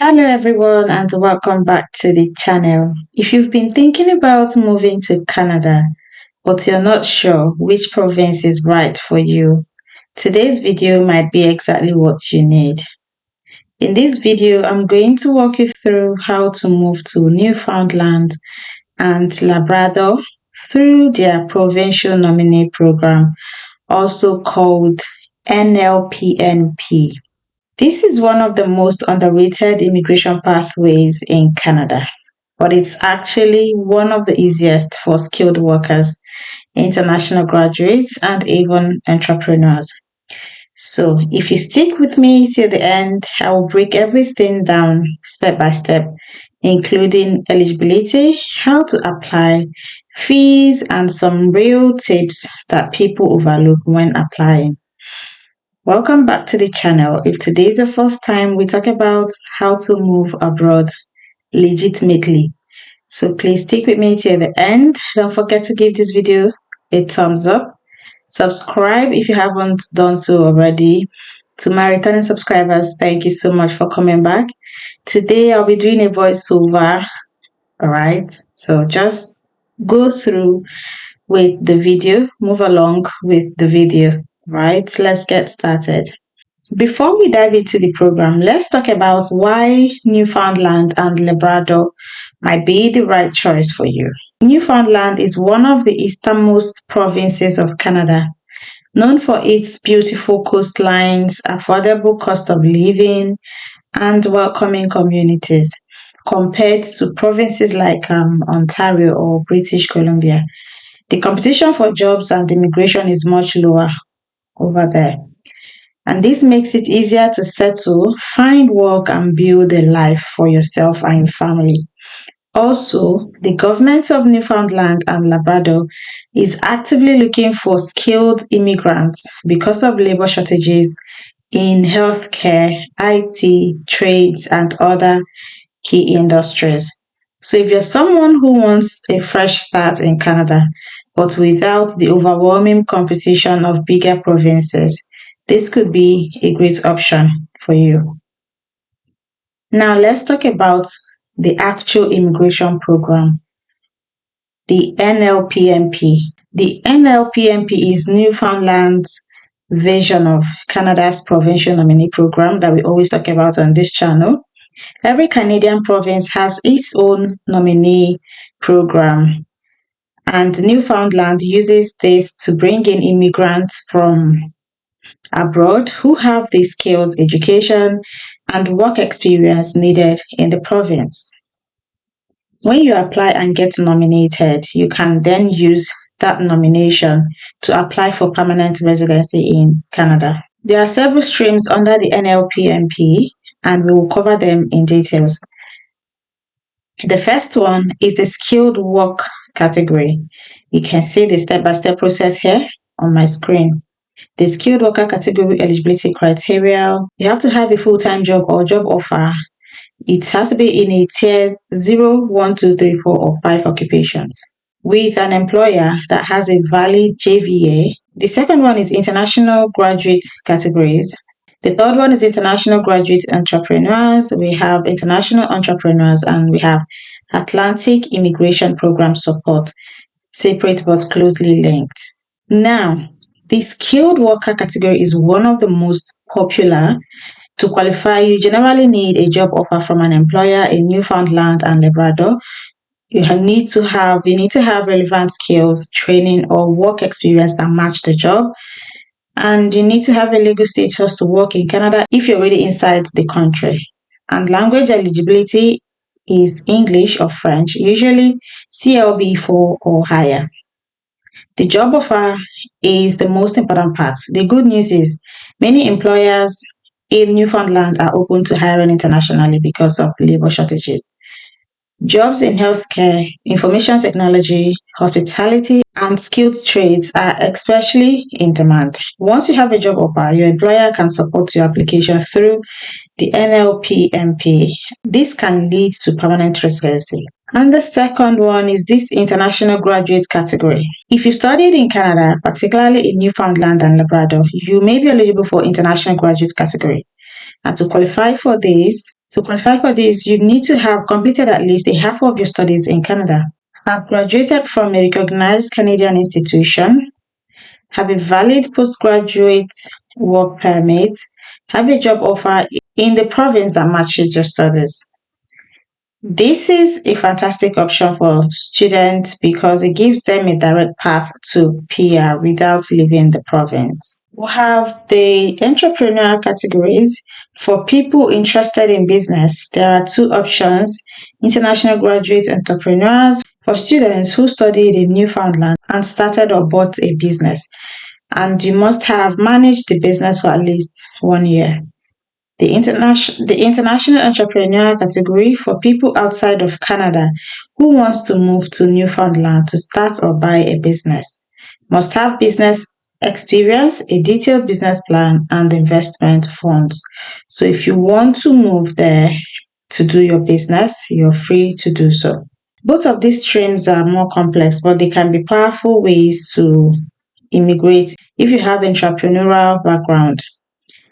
Hello everyone and welcome back to the channel. If you've been thinking about moving to Canada but you're not sure which province is right for you, today's video might be exactly what you need. In this video, I'm going to walk you through how to move to Newfoundland and Labrador through their Provincial Nominee program, also called NLPNP. This is one of the most underrated immigration pathways in Canada, but it's actually one of the easiest for skilled workers, international graduates, and even entrepreneurs. So, if you stick with me till the end, I will break everything down step by step, including eligibility, how to apply, fees, and some real tips that people overlook when applying. Welcome back to the channel. If today is your first time, we talk about how to move abroad legitimately. So please stick with me till the end. Don't forget to give this video a thumbs up. Subscribe if you haven't done so already. To my returning subscribers, thank you so much for coming back. Today I'll be doing a voiceover. Alright, so just go through with the video, move along with the video. Right, let's get started. Before we dive into the program, let's talk about why Newfoundland and Labrador might be the right choice for you. Newfoundland is one of the easternmost provinces of Canada, known for its beautiful coastlines, affordable cost of living, and welcoming communities compared to provinces like Ontario or British Columbia. The competition for jobs and immigration is much lower over there. And this makes it easier to settle, find work, and build a life for yourself and your family. Also, the government of Newfoundland and Labrador is actively looking for skilled immigrants because of labor shortages in healthcare, IT, trades, and other key industries. So if you're someone who wants a fresh start in Canada, but without the overwhelming competition of bigger provinces, this could be a great option for you. Now let's talk about the actual immigration program, the NLPNP. The NLPNP is Newfoundland's version of Canada's Provincial Nominee program that we always talk about on this channel. Every Canadian province has its own nominee program, and Newfoundland uses this to bring in immigrants from abroad who have the skills, education, and work experience needed in the province. When you apply and get nominated, you can then use that nomination to apply for permanent residency in Canada. There are several streams under the NLPNP, and we will cover them in details. The first one is the skilled work category. You can see the step-by-step process here on my screen. The skilled worker category eligibility criteria: you have to have a full-time job or job offer. It has to be in a tier 0, 1, 2, 3, 4, or 5 occupations with an employer that has a valid JVA. The second one is international graduate categories. The third one is international graduate entrepreneurs. We have international entrepreneurs, and we have Atlantic Immigration Program support, separate but closely linked. Now, the skilled worker category is one of the most popular. To qualify, you generally need a job offer from an employer in Newfoundland and Labrador. You need to have relevant skills, training, or work experience that match the job. And you need to have a legal status to work in Canada if you're already inside the country. And language eligibility is English or French, usually CLB4 or higher. The job offer is the most important part. The good news is many employers in Newfoundland are open to hiring internationally because of labor shortages. Jobs in healthcare, information technology, hospitality, and skilled trades are especially in demand. Once you have a job offer, your employer can support your application through the NLPNP. This can lead to permanent residency. And the second one is this international graduate category. If you studied in Canada, particularly in Newfoundland and Labrador, you may be eligible for international graduate category. And to qualify for this, To qualify for this, you need to have completed at least a half of your studies in Canada, have graduated from a recognized Canadian institution, have a valid postgraduate work permit, have a job offer in the province that matches your studies. This is a fantastic option for students because it gives them a direct path to PR without leaving the province. We have the entrepreneurial categories. For people interested in business, there are two options: international graduate entrepreneurs for students who studied in Newfoundland and started or bought a business, and you must have managed the business for at least 1 year. The international entrepreneur category for people outside of Canada who wants to move to Newfoundland to start or buy a business. Must have business experience, a detailed business plan, and investment funds. So if you want to move there to do your business, you're free to do so. Both of these streams are more complex, but they can be powerful ways to immigrate if you have entrepreneurial background.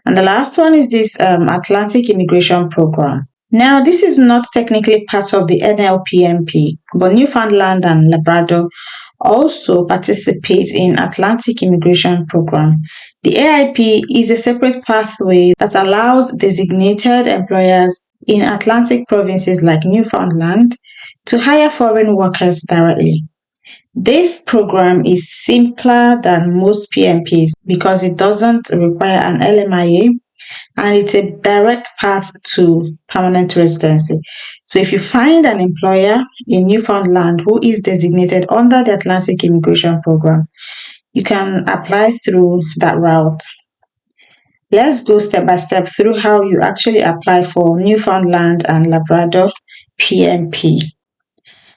And the last one is this Atlantic Immigration Program. Now, this is not technically part of the NLPNP, but Newfoundland and Labrador also participate in Atlantic Immigration Program. The AIP is a separate pathway that allows designated employers in Atlantic provinces like Newfoundland to hire foreign workers directly. This program is simpler than most PNPs because it doesn't require an LMIA and it's a direct path to permanent residency. So if you find an employer in Newfoundland who is designated under the Atlantic Immigration Program, you can apply through that route. Let's go step by step through how you actually apply for Newfoundland and Labrador PNP.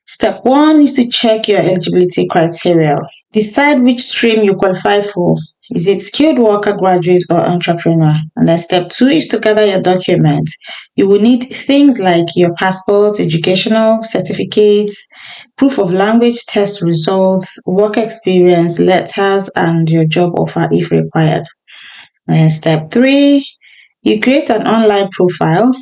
Step 1 is to check your eligibility criteria. Decide which stream you qualify for. Is it skilled worker, graduate, or entrepreneur? And then step 2 is to gather your documents. You will need things like your passport, educational certificates, proof of language test results, work experience, letters, and your job offer if required. And then step 3, you create an online profile.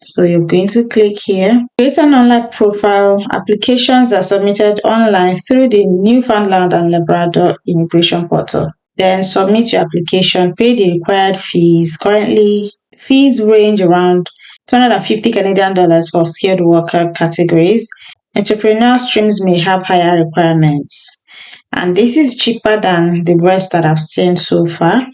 So you're going to click here. Create an online profile. Applications are submitted online through the Newfoundland and Labrador immigration portal. Then submit your application, pay the required fees. Currently, fees range around 250 Canadian dollars for skilled worker categories. Entrepreneur streams may have higher requirements. And this is cheaper than the rest that I've seen so far.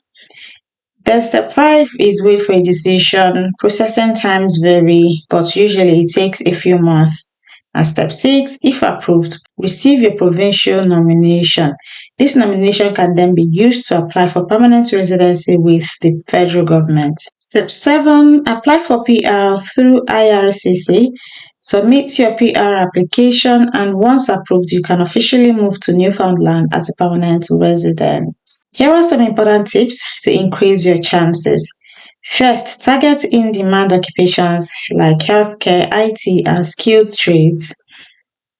Then step 5 is wait for a decision. Processing times vary, but usually it takes a few months. And step 6, if approved, receive your provincial nomination. This nomination can then be used to apply for permanent residency with the federal government. Step 7, apply for PR through IRCC. Submit your PR application, and once approved, you can officially move to Newfoundland as a permanent resident. Here are some important tips to increase your chances. First, target in-demand occupations like healthcare, IT, and skilled trades.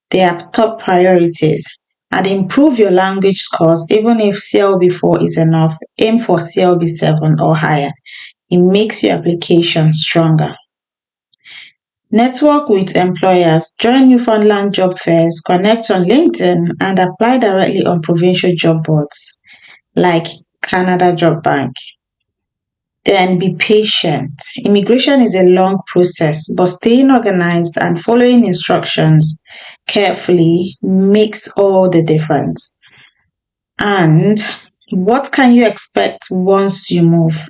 They are top priorities. And improve your language scores. Even if CLB4 is enough, aim for CLB7 or higher. It makes your application stronger. Network with employers. Join Newfoundland job fairs, connect on LinkedIn, and apply directly on provincial job boards like Canada Job Bank. Then be patient. Immigration is a long process, but staying organized and following instructions carefully makes all the difference. And what can you expect once you move?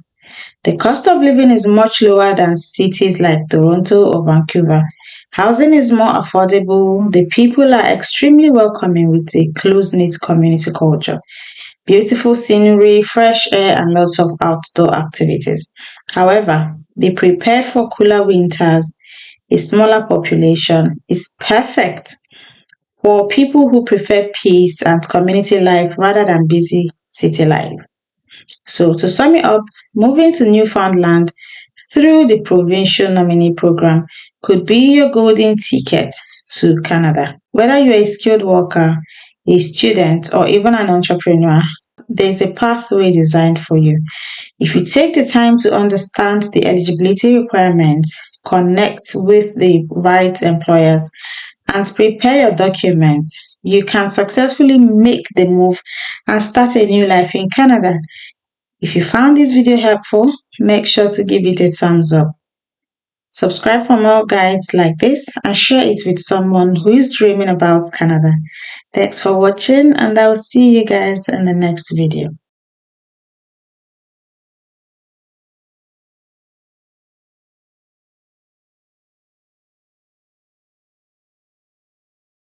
The cost of living is much lower than cities like Toronto or Vancouver. Housing is more affordable. The people are extremely welcoming with a close-knit community culture. Beautiful scenery, fresh air, and lots of outdoor activities. However, be prepared for cooler winters. A smaller population is perfect for people who prefer peace and community life rather than busy city life. So to sum it up, moving to Newfoundland through the Provincial Nominee Program could be your golden ticket to Canada. Whether you're a skilled worker, a student, or even an entrepreneur, there's a pathway designed for you. If you take the time to understand the eligibility requirements, connect with the right employers, and prepare your documents, you can successfully make the move and start a new life in Canada. If you found this video helpful, make sure to give it a thumbs up. Subscribe for more guides like this and share it with someone who is dreaming about Canada. Thanks for watching, and I'll see you guys in the next video.